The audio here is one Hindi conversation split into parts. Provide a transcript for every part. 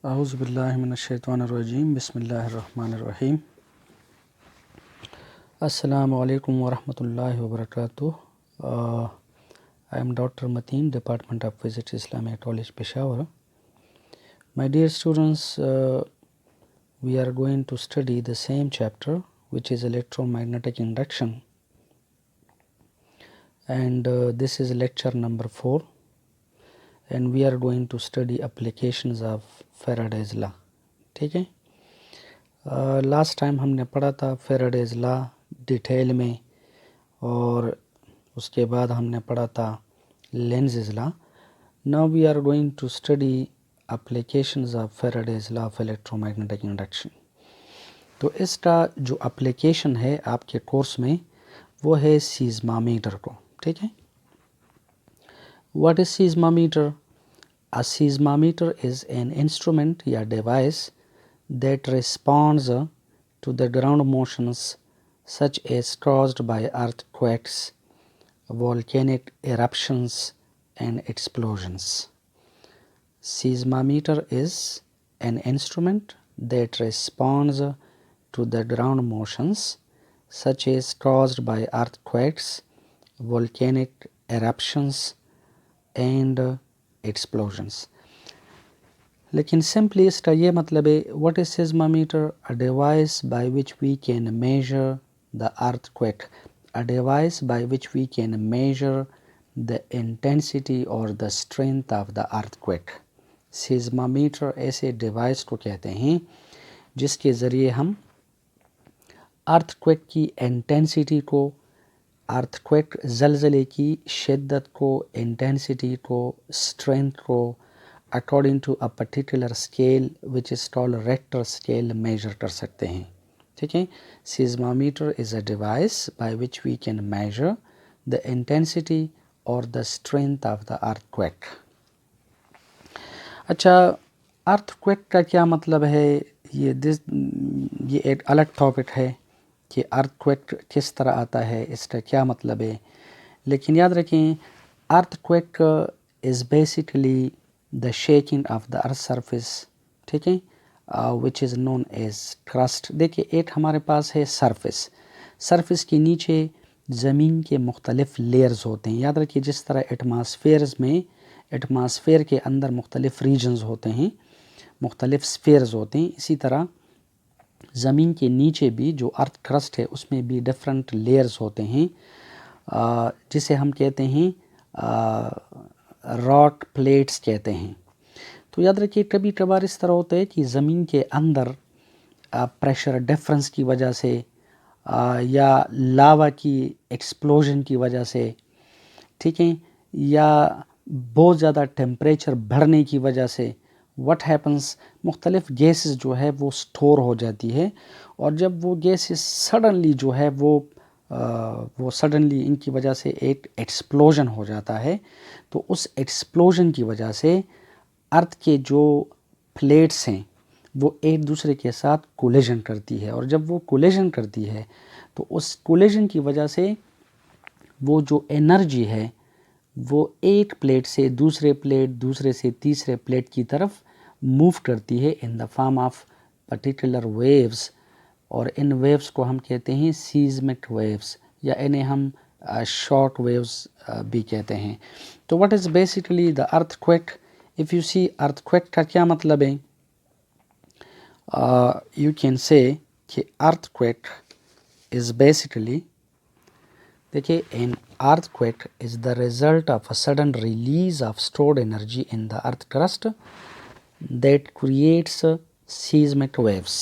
औज़ुबिल्लाहिमिनश्शैतानिर्रजीम बिस्मिल्लाहिर्रहमानिर्रहीम। अस्सलामु अलैकुम वरहमतुल्लाहि वबरकातुह। I am Dr. Mateen, Department of Physics, Islamic College, Peshawar. My dear students, we are going to study the same chapter, which is electromagnetic induction, and this is lecture number 4, and we are going to study applications of Faraday's law. ठीक है, लास्ट टाइम हमने पढ़ा था फेराडेज लॉ डिटेल में, और उसके बाद हमने पढ़ा था Lenz's law. Now we are going to study applications of Faraday's law of electromagnetic induction. तो इसका जो एप्लीकेशन है आपके कोर्स में वो है सीज़मामीटर को. ठीक है, what is seismometer? A seismometer is an instrument या device that responds to the ground motions such as caused by earthquakes, volcanic eruptions and explosions. Seismometer is an instrument that responds to the ground motions such as caused by earthquakes, volcanic eruptions and explosions. लेकिन सिंपली इसका ये मतलब है, what is seismometer? A device by which we can measure the earthquake, a device by which we can measure the intensity और the strength of the earthquake. Seismometer ऐसे डिवाइस को कहते हैं जिसके ज़रिए हम अर्थक्वेक की इंटेंसिटी को, अर्थक्वेक ज़लज़ले की शिद्दत को, इंटेंसिटी को, स्ट्रेंथ को according to a particular scale which is called Richter scale measure कर सकते हैं. ठीक है, seismometer is a device by which we can measure the intensity और the strength of the earthquake. अच्छा, अर्थक्वेक का क्या मतलब है? ये एक अलग टॉपिक है कि अर्थक्वेक किस तरह आता है, इसका क्या मतलब है. लेकिन याद रखें, earthquake is basically the shaking of the earth surface. ठीक है, which is known as crust. देखिए, एक हमारे पास है सरफेस के नीचे ज़मीन के मुख्तलिफ लेयर्स होते हैं. याद रखिए, जिस तरह एटमॉस्फेयर के अंदर मुख्तलिफ रीजन्स होते हैं, मुख्तलिफ स्फेयर्स होते हैं, इसी तरह ज़मीन के नीचे भी जो अर्थ क्रस्ट है उसमें भी डिफरेंट लेयर्स होते हैं, जिसे हम कहते हैं रॉक प्लेट्स कहते हैं. तो याद रखिए, कभी कभार इस तरह होता है कि ज़मीन के अंदर प्रेशर डिफरेंस की वजह से या लावा की एक्सप्लोजन की वजह से, ठीक है, या बहुत ज़्यादा टेम्परेचर बढ़ने की वजह से व्हाट हैपन्स, मुख्तलिफ गैसेस जो है वो स्टोर हो जाती है, और जब वो गैसेस सडनली जो है वो सडनली इनकी वजह से एक एक्सप्लोजन हो जाता है. तो उस एक्सप्लोजन की वजह से अर्थ के जो प्लेट्स हैं वो एक दूसरे के साथ कोलिजन करती है, और जब वो कोलिजन करती है तो उस कोलिजन की वजह से वो जो एनर्जी है वो एक प्लेट से दूसरे प्लेट, दूसरे से तीसरे प्लेट की तरफ मूव करती है in the form of particular waves, और इन वेव्स को हम कहते हैं सीज़मिक वेव्स, या इन्हें हम शॉक वेव्स भी कहते हैं. तो what is basically the earthquake? If you see, earthquake का क्या मतलब है? यू कैन से कि अर्थक्वेक इज़ बेसिकली, देखिए, an earthquake is the result of a sudden release of stored energy in the earth crust that creates seismic waves.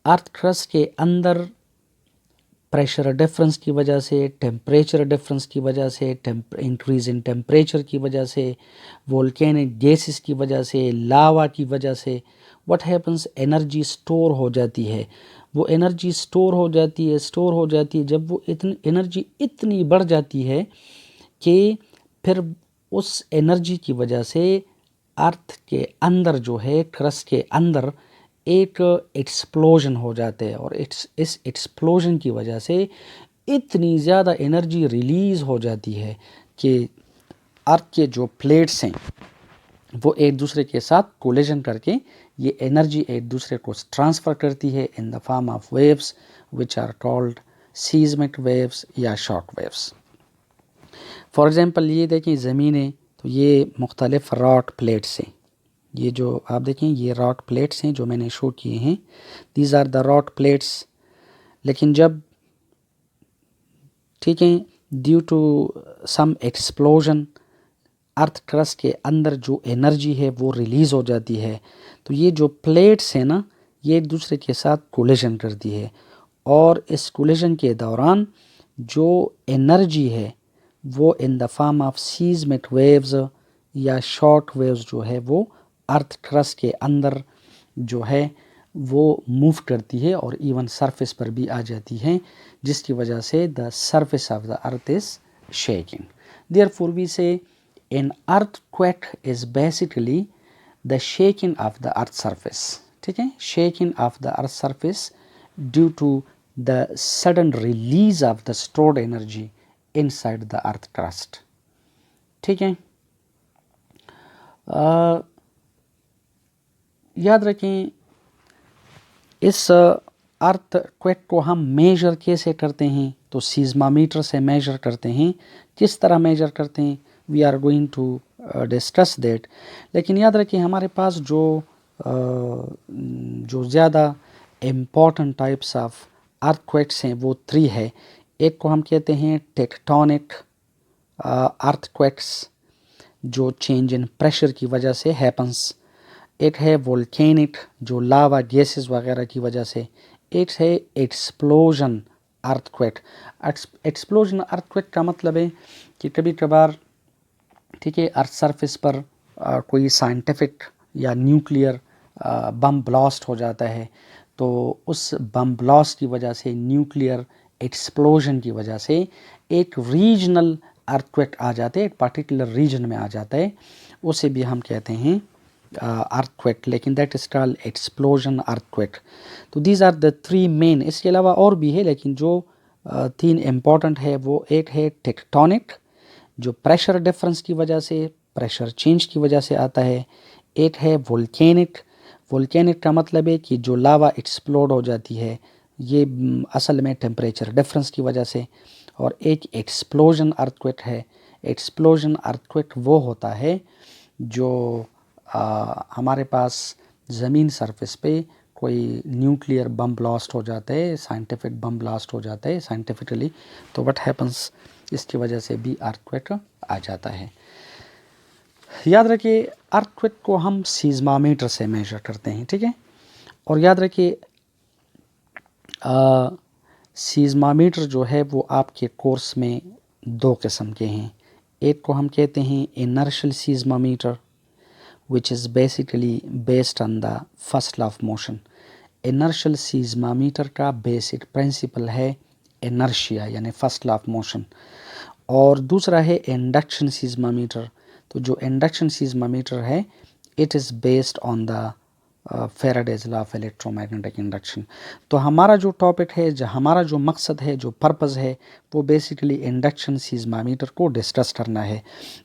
Earth crust के अंदर प्रेशर डिफरेंस की वजह से, टेम्परेचर डिफरेंस की वजह से, इंक्रीज इन टेम्परेचर की वजह से, वोल्केनिक गैसेस की वजह से, लावा की वजह से व्हाट हैपन्स, एनर्जी स्टोर हो जाती है. वो एनर्जी स्टोर हो जाती है. जब वो एनर्जी इतनी बढ़ जाती है कि फिर उस एनर्जी की वजह से अर्थ के अंदर जो है, क्रस्ट के अंदर एक एक्सप्लोजन हो जाते हैं, और इस एक्सप्लोजन की वजह से इतनी ज़्यादा एनर्जी रिलीज़ हो जाती है कि अर्थ के जो प्लेट्स हैं वो एक दूसरे के साथ कोलिजन करके ये एनर्जी एक दूसरे को ट्रांसफ़र करती है in the form of waves which are called seismic waves या शॉक वेव्स। फॉर एग्ज़ाम्पल ये देखें ज़मीन है तो ये मुख्तलिफ़ रॉक प्लेट्स हैं, ये जो आप देखें ये रॉक प्लेट्स हैं जो मैंने शो किए हैं, these are the rock plates. लेकिन जब ठीक है due to some explosion earth crust के अंदर जो एनर्जी है वो रिलीज़ हो जाती है, तो ये जो प्लेट्स हैं ना ये एक दूसरे के साथ कोलिजन करती है और इस कोलिजन के दौरान जो एनर्जी है वो in the form of seismic waves या शॉक वेव्स जो है वो अर्थ क्रस्ट के अंदर जो है वो मूव करती है और इवन सरफेस पर भी आ जाती है, जिसकी वजह से the surface of the earth is shaking. Therefore we say an earthquake is basically the shaking of the earth surface, ठीक है, shaking of the earth surface due to the sudden release of the stored energy inside the earth crust, ठीक है। याद रखें इस अर्थक्वेक को हम मेजर कैसे करते हैं, तो सीज़मामीटर से मेजर करते हैं। किस तरह मेजर करते हैं we are going to discuss that. लेकिन याद रखें हमारे पास जो ज़्यादा इम्पॉर्टेंट टाइप्स ऑफ अर्थक्वेक्स हैं वो 3 है। एक को हम कहते हैं टेक्टोनिक अर्थक्वेक्स जो चेंज इन प्रेशर की वजह से हैपन्स, एक है वोल्केनिक जो लावा गैसेस वगैरह की वजह से, एक है एक्सप्लोजन अर्थक्वेक। एक्सप्लोजन अर्थक्वेक का मतलब है कि कभी कभार ठीक है अर्थ सरफेस पर कोई साइंटिफिक या न्यूक्लियर बम ब्लास्ट हो जाता है, तो उस बम ब्लास्ट की वजह से न्यूक्लियर एक्सप्लोजन की वजह से एक रीजनल अर्थक्वेक आ जाते हैं, एक पर्टिकुलर रीजन में आ जाता है, उसे भी हम कहते हैं अर्थक्वेक, लेकिन that is called explosion earthquake. तो दीज आर द 3 मेन। इसके अलावा और भी है लेकिन जो 3 इम्पॉर्टेंट है वो एक है टेक्टोनिक जो प्रेशर डिफरेंस की वजह से, प्रेशर चेंज की वजह से आता है, एक है वोल्केनिक। वोल्केनिक का मतलब है कि जो लावा एक्सप्लोड हो जाती है ये असल में टेम्परेचर डिफरेंस की वजह से, और एक एक्सप्लोजन अर्थक्वेक है। एक्सप्लोजन अर्थक्वेक वो होता है जो हमारे पास ज़मीन सरफेस पे कोई न्यूक्लियर बम ब्लास्ट हो जाता है, साइंटिफिक बम ब्लास्ट हो जाता है साइंटिफिकली, तो व्हाट हैपन्स इसकी वजह से भी अर्थक्वेक आ जाता है। याद रखिए अर्थक्वेक को हम सीज़मामीटर से मेजर करते हैं, ठीक है। और याद रखिए सीज़मामीटर जो है वो आपके कोर्स में 2 किस्म के हैं। एक को हम कहते हैं inertial सीज़मामीटर which is basically based on the first law of motion। inertial सीज़मामीटर का बेसिक प्रिंसिपल है इनर्शिया यानी फर्स्ट लॉ ऑफ मोशन, और दूसरा है इंडक्शन सीज़मामीटर। तो जो इंडक्शन सीज़मामीटर है it is based on the Faraday's law of electromagnetic induction. तो हमारा जो टॉपिक है, जो हमारा जो मकसद है, जो पर्पज़ है, वो बेसिकली इंडक्शन सीज़मामीटर को डिस्कस करना है,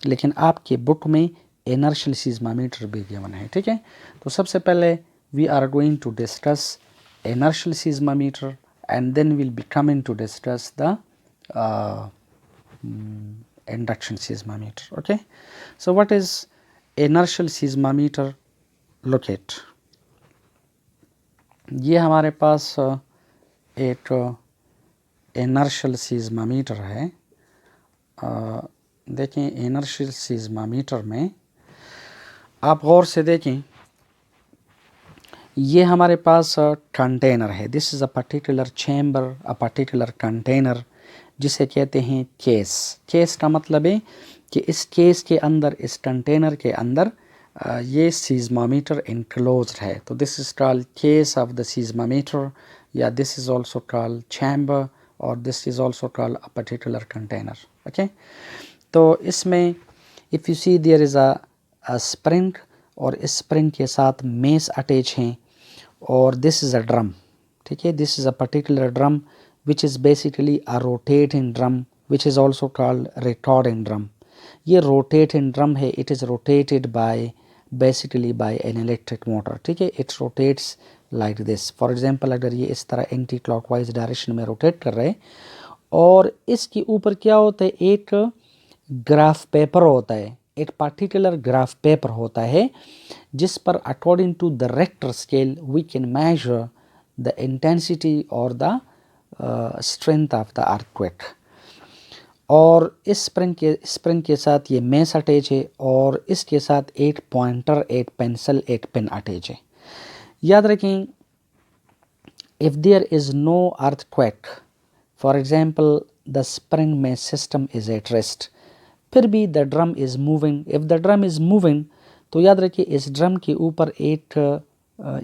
लेकिन आपके बुक में इनर्शियल सीज़मामीटर भी गिवन है, ठीक है। तो सबसे पहले we are going to discuss inertial seismometer and then we'll be coming to discuss the induction seismometer, okay। So what is inertial seismometer? Look at ये हमारे पास एक inertial seismometer है। देखें inertial seismometer में आप गौर से देखें ये हमारे पास कंटेनर है। This is a particular chamber, a particular container जिसे कहते हैं केस। केस का मतलब है कि इस केस के अंदर, इस कंटेनर के अंदर ये सीज़मामीटर इनक्लोज्ड है। तो this is called case of the seismometer, या this is also called chamber, और this is also called a particular container, okay. तो इसमें if you see there is a spring, और इस स्प्रिंग के साथ मेस अटैच हैं, और दिस इज़ अ ड्रम, ठीक है। This is a particular drum which is basically a rotating drum which is also called recording drum. ये रोटेटिंग ड्रम है, it is rotated bye basically bye an electric motor, ठीक है। It rotates like this. For example अगर ये इस तरह एंटी क्लॉकवाइज डायरेक्शन में रोटेट कर रहे हैं और इसके ऊपर क्या होता है, एक ग्राफ पेपर होता है, एक पर्टिकुलर ग्राफ पेपर होता है जिस पर according to the Richter scale we can measure the intensity और the strength of the earthquake. और इस स्प्रिंग के साथ ये मेस अटैच है और इसके साथ एक पॉइंटर, एक पेंसिल, एक पेन अटैच है। याद रखें, if there is no earthquake, for example the spring में सिस्टम इज एट रेस्ट, फिर भी the drum is moving, if the drum is moving, तो याद रखिए इस ड्रम के ऊपर एक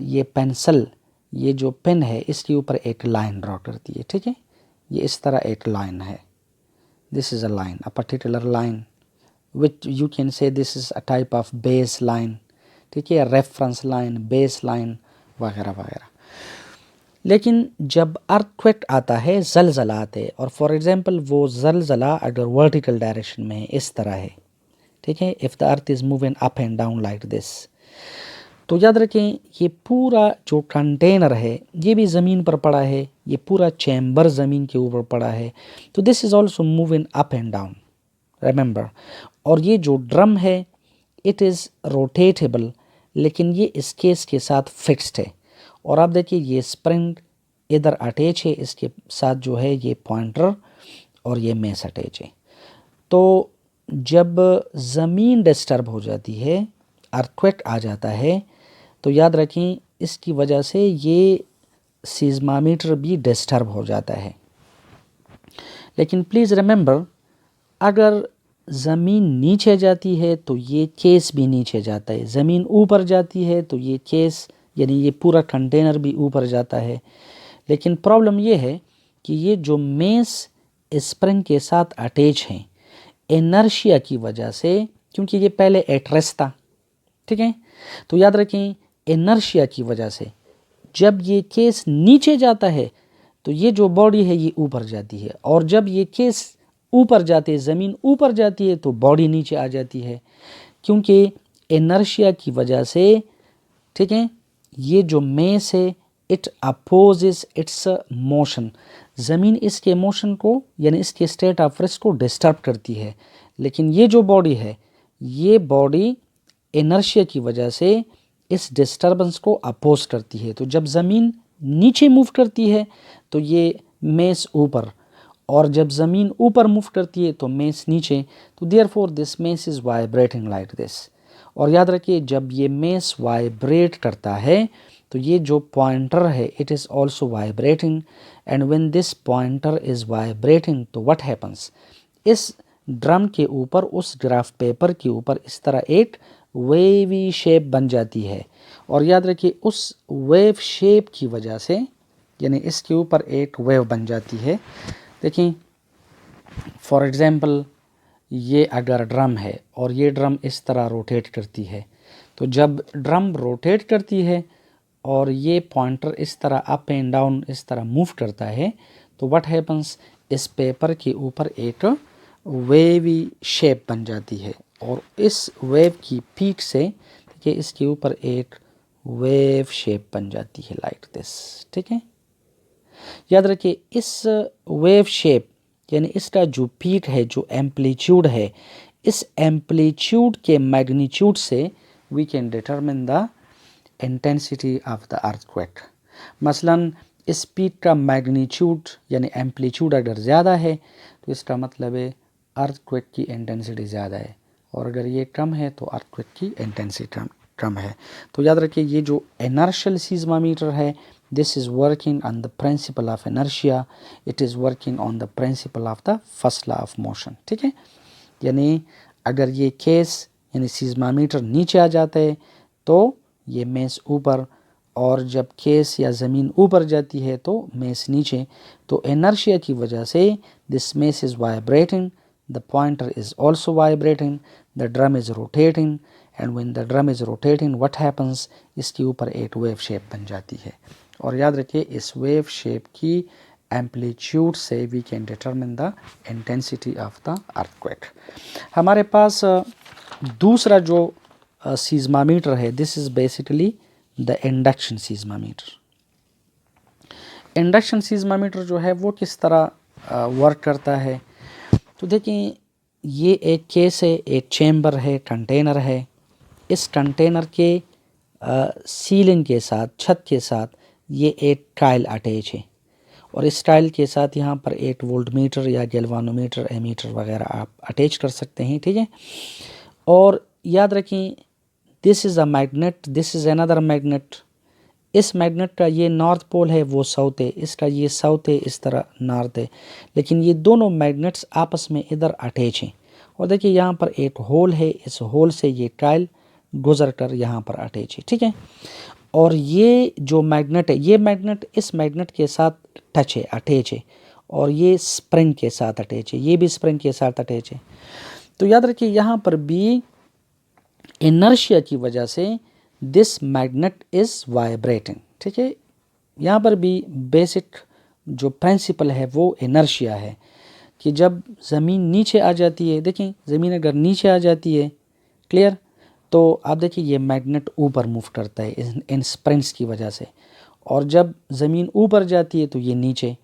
ये पेंसिल, ये जो पेन है इसके ऊपर एक लाइन ड्रॉ करती है, ठीक है। ये इस तरह एक लाइन है, this is a line, a particular line which you can से this is a type of base line, ठीक है, रेफरेंस लाइन, बेस लाइन वगैरह वगैरह। लेकिन जब अर्थक्वेक आता है, ज़लज़ला आते हैं, और फॉर एग्जांपल वो ज़लज़ला अगर वर्टिकल डायरेक्शन में है, इस तरह है, ठीक है, if the earth is moving up and down like this, तो याद रखें ये पूरा जो कंटेनर है ये भी ज़मीन पर पड़ा है, ये पूरा चैम्बर ज़मीन के ऊपर पड़ा है, तो this is also moving up and down, remember. और ये जो ड्रम है इट इज़ रोटेटेबल, लेकिन ये इस केस के साथ फिक्स्ड है। और आप देखिए ये स्प्रिंग इधर अटैच है, इसके साथ जो है ये पॉइंटर और ये मेस अटैच है। तो जब ज़मीन डिस्टर्ब हो जाती है, अर्थक्वेक आ जाता है, तो याद रखें इसकी वजह से ये सीज़मामीटर भी डिस्टर्ब हो जाता है। लेकिन प्लीज़ रिमेंबर, अगर ज़मीन नीचे जाती है तो ये केस भी नीचे जाता है, ज़मीन ऊपर जाती है तो ये केस यानी ये पूरा कंटेनर भी ऊपर जाता है। लेकिन प्रॉब्लम ये है कि ये जो मेस स्प्रिंग के साथ अटैच हैं, इनर्शिया की वजह से, क्योंकि ये पहले एट रेस्ट था, ठीक है, तो याद रखें इनर्शिया की वजह से जब ये केस नीचे जाता है तो ये जो बॉडी है ये ऊपर जाती है, और जब ये केस ऊपर जाते हैं, ज़मीन ऊपर जाती है, तो बॉडी नीचे आ जाती है, क्योंकि इनर्शिया की वजह से, ठीक है। ये जो मेस है इट अपोजेस इट्स मोशन, ज़मीन इसके मोशन को यानी इसके स्टेट ऑफ रेस्ट को डिस्टर्ब करती है, लेकिन ये जो बॉडी है ये बॉडी इनर्शिया की वजह से इस डिस्टर्बेंस को अपोज करती है। तो जब ज़मीन नीचे मूव करती है तो ये मेस ऊपर, और जब ज़मीन ऊपर मूव करती है तो मेस नीचे, तो therefore this mess is vibrating like this. और याद रखिए जब ये मेस वाइब्रेट करता है तो ये जो पॉइंटर है it is also vibrating, and when this pointer is vibrating तो व्हाट हैपन्स, इस ड्रम के ऊपर, उस ग्राफ पेपर के ऊपर इस तरह एक वेवी शेप बन जाती है। और याद रखिए उस वेव शेप की वजह से, यानी इसके ऊपर एक वेव बन जाती है। देखिए फॉर एग्ज़ाम्पल ये अगर ड्रम है और ये ड्रम इस तरह रोटेट करती है, तो जब ड्रम रोटेट करती है और ये पॉइंटर इस तरह अप एंड डाउन इस तरह मूव करता है, तो व्हाट हैपन्स, इस पेपर के ऊपर एक वेवी शेप बन जाती है, और इस वेव की पीक से देखिए इसके ऊपर एक वेव शेप बन जाती है लाइक दिस, ठीक है। याद रखिए इस वेव शेप यानी इसका जो पीक है, जो एम्पलीट्यूड है, इस एम्पलीट्यूड के मैग्नीट्यूड से we can determine the intensity of the earthquake. मसलन इस पीक का मैग्नीट्यूड यानी एम्पलीट्यूड अगर ज़्यादा है तो इसका मतलब है अर्थक्वेक की इंटेंसिटी ज़्यादा है, और अगर ये कम है तो अर्थक्वेक की इंटेंसिटी कम है। तो याद रखिए ये जो इनर्शियल सीज़मामीटर है, this is working on the principle of inertia, it is working on the principle of the first law of motion, ठीक है। यानी अगर ये केस यानी सीज़मामीटर नीचे आ जाता है तो ये मेस ऊपर, और जब केस या ज़मीन ऊपर जाती है तो मेस नीचे। तो इनर्शिया की वजह से this mess is vibrating, the pointer is also vibrating, the drum is rotating, and when the drum is rotating what happens, इसके ऊपर एक वेव शेप बन जाती है। और याद रखिए इस वेव शेप की एम्पलीट्यूड से we can determine the intensity of the earthquake. हमारे पास दूसरा जो सीज़मामीटर है, this is basically the induction seismometer. Induction seismometer जो है वो किस तरह वर्क करता है, तो देखिए ये एक केस है, एक चेम्बर है, कंटेनर है। इस कंटेनर के सीलिंग के साथ, छत के साथ ये एक टाइल अटैच है और इस टाइल के साथ यहाँ पर एक वोल्टमीटर या गैल्वानोमीटर, एमीटर वगैरह आप अटैच कर सकते हैं, ठीक है। और याद रखें this is a magnet, this is another magnet. इस मैग्नेट का ये नॉर्थ पोल है, वो साउथ है, इसका ये साउथ है, इस तरह नॉर्थ है, लेकिन ये दोनों मैग्नेट्स आपस में इधर अटैच हैं। और देखिए यहाँ पर एक होल है, इस होल से ये टाइल गुजर कर यहाँ पर अटैच है, ठीक है। और ये जो मैग्नेट है, ये मैग्नेट इस मैग्नेट के साथ टच है, अटैच है, और ये स्प्रिंग के साथ अटैच है, ये भी स्प्रिंग के साथ अटैच है। तो याद रखिए यहाँ पर भी इनर्शिया की वजह से दिस मैग्नेट इज़ वाइब्रेटिंग, ठीक है। यहाँ पर भी बेसिक जो प्रिंसिपल है वो इनर्शिया है कि जब ज़मीन नीचे आ जाती है, देखें ज़मीन अगर नीचे आ जाती है, क्लियर, तो आप देखिए ये मैग्नेट ऊपर मूव करता है इन स्प्रिंग्स की वजह से, और जब ज़मीन ऊपर जाती है तो ये नीचे,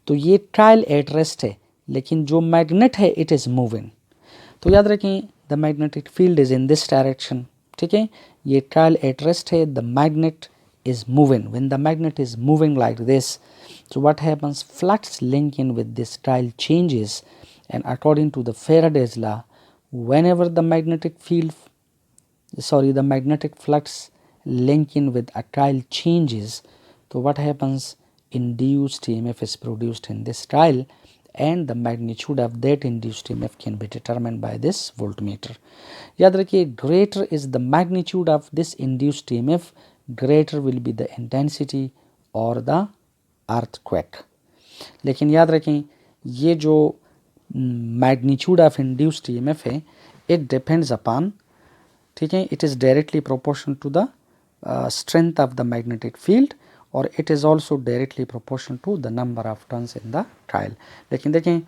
तो ये ट्रायल एट रेस्ट है, लेकिन जो मैग्नेट है इट इज़ मूविंग। तो याद रखें the magnetic field is in this direction, ठीक है। ये ट्रायल एट रेस्ट है, the magnet is moving. When the magnet is moving like this, so what happens, flux linking with this tile changes, and according to the Faraday's law, whenever the magnetic flux linking with a tile changes, so what happens, induced EMF is produced in this tile, and the magnitude of that induced EMF can be determined by this voltmeter. याद रखिए greater is the magnitude of this induced EMF, greater will be the intensity or the earthquake. लेकिन याद रखें ये जो magnitude of induced EMF है it depends upon, ठीक है, it is directly proportional to the strength of the magnetic field, और it is also directly proportional to the number of turns in the coil. लेकिन देखें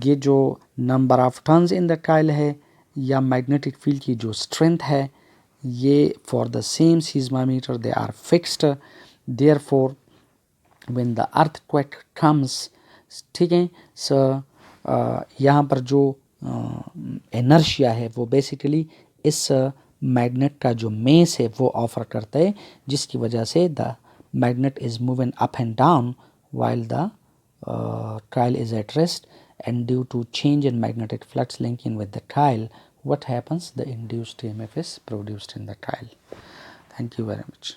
ये जो number of turns in the coil है या magnetic field की जो strength है, ये for the same seismometer they are fixed, therefore when the earthquake comes, ठीक है, so यहाँ पर जो inertia है वो basically इस मैग्नेट का जो मेस है वो ऑफर करता है, जिसकी वजह से the magnet is moving up and down while the coil is at rest, and due to change in magnetic flux linking with the coil, what happens, the induced EMF is produced in the coil. Thank you very much.